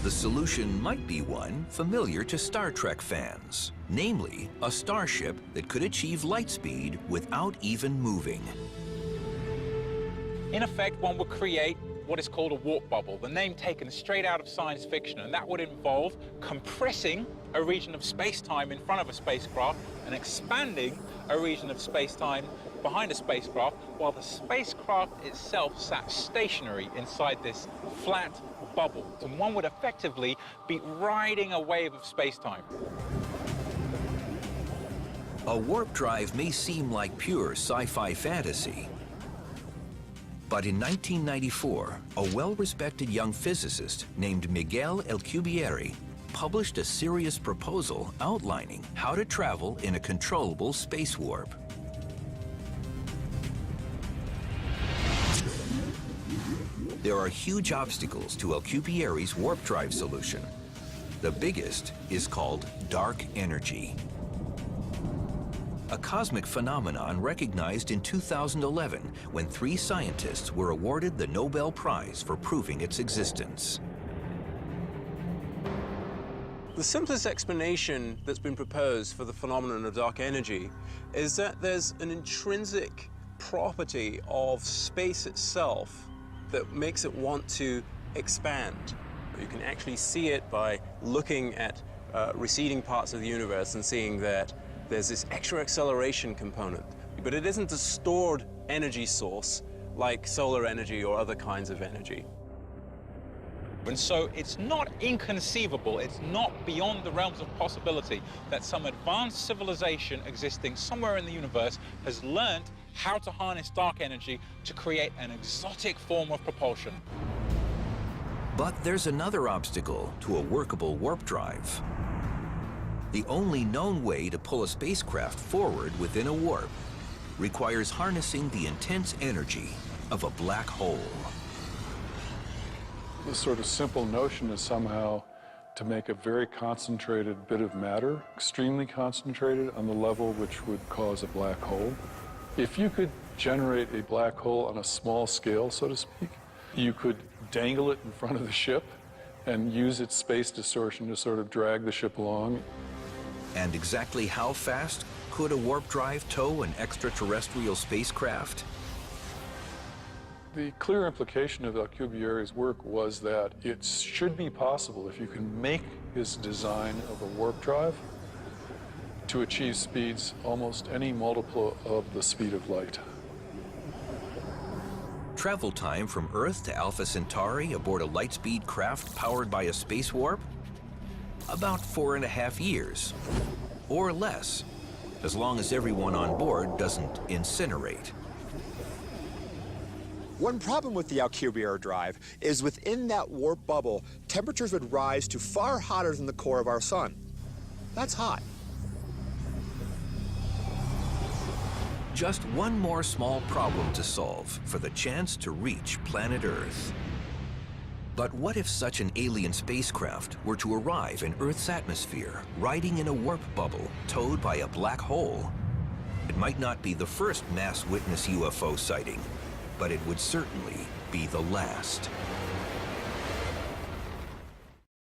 The solution might be one familiar to Star Trek fans, namely a starship that could achieve light speed without even moving. In effect, one would create what is called a warp bubble, the name taken straight out of science fiction, and that would involve compressing a region of space-time in front of a spacecraft and expanding a region of space-time behind a spacecraft, while the spacecraft itself sat stationary inside this flat bubble. And one would effectively be riding a wave of space-time. A warp drive may seem like pure sci-fi fantasy, but in 1994, a well-respected young physicist named Miguel Alcubierre published a serious proposal outlining how to travel in a controllable space warp. There are huge obstacles to Alcubierre's warp drive solution. The biggest is called dark energy, a cosmic phenomenon recognized in 2011 when 3 scientists were awarded the Nobel Prize for proving its existence. The simplest explanation that's been proposed for the phenomenon of dark energy is that there's an intrinsic property of space itself that makes it want to expand. You can actually see it by looking at receding parts of the universe and seeing that there's this extra acceleration component, but it isn't a stored energy source like solar energy or other kinds of energy. And so it's not inconceivable, it's not beyond the realms of possibility that some advanced civilization existing somewhere in the universe has learned how to harness dark energy to create an exotic form of propulsion. But there's another obstacle to a workable warp drive. The only known way to pull a spacecraft forward within a warp requires harnessing the intense energy of a black hole. The sort of simple notion is somehow to make a very concentrated bit of matter, extremely concentrated on the level which would cause a black hole. If you could generate a black hole on a small scale, so to speak, you could dangle it in front of the ship and use its space distortion to sort of drag the ship along. And exactly how fast could a warp drive tow an extraterrestrial spacecraft? The clear implication of Alcubierre's work was that it should be possible, if you can make his design of a warp drive, to achieve speeds almost any multiple of the speed of light. Travel time from Earth to Alpha Centauri aboard a lightspeed craft powered by a space warp? About 4.5 years, or less, as long as everyone on board doesn't incinerate. One problem with the Alcubierre drive is within that warp bubble, temperatures would rise to far hotter than the core of our sun. That's hot. Just one more small problem to solve for the chance to reach planet Earth. But what if such an alien spacecraft were to arrive in Earth's atmosphere, riding in a warp bubble towed by a black hole? It might not be the first mass witness UFO sighting, but it would certainly be the last.